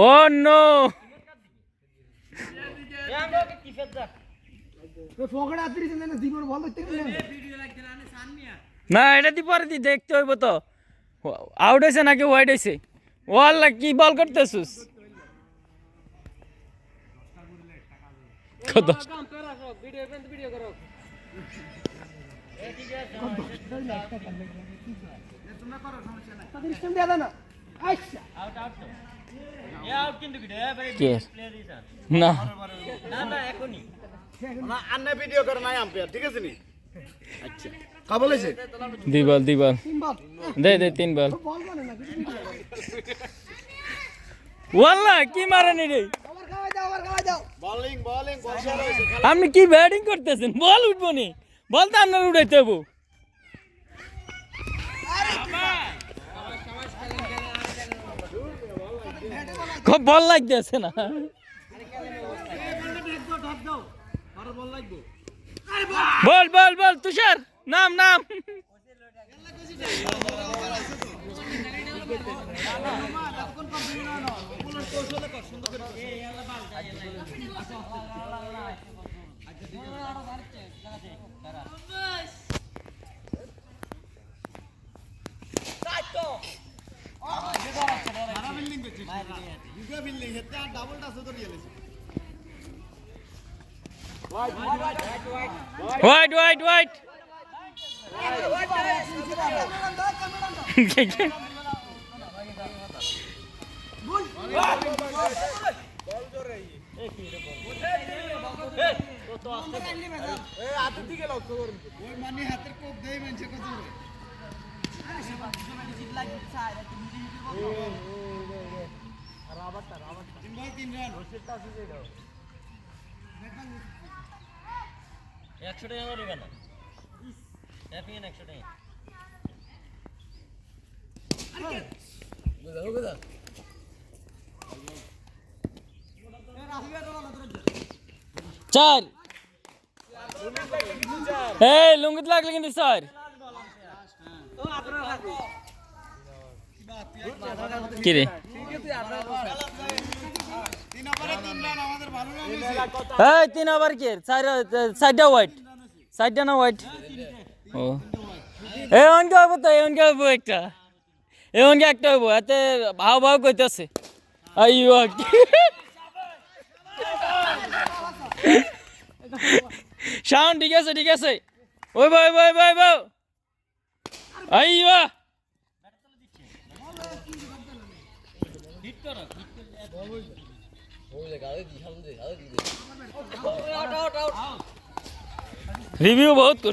ও no না এটা দি পরে দি দেখতে হইব তো আউট হয়েছে নাকি ওয়াইড হয়েছে ও আল্লাহ কি বল করতেছিস কত না আন্না ভিডিও করে নাই আম্পায়ার ঠিক আছে নি আচ্ছা কা বলেছে দুই বল দে 3 বল ওয়াল্লাহ কি মারানি রে বোলিং বর্ষা রয়েছে আপনি কি ব্যাটিং করতেছেন বল উঠবো নি বল তো আপনার উঠাইতে হবো খুব বল লাগতেছে না বল তুষার নাম হোয়াইট চার এই লুঙ্গিত লাগলে কিন্তু স্যার কি রে এই 3 ওভার কি সাইডটা সাইডটা না হোয়াইট ও এই অনকে হবো তো একটা হবো এতে ভাও কইতেছে আইয়ো শাওন ঠিক আছে ওই ভাই আইয়ো রিভিউ বহুত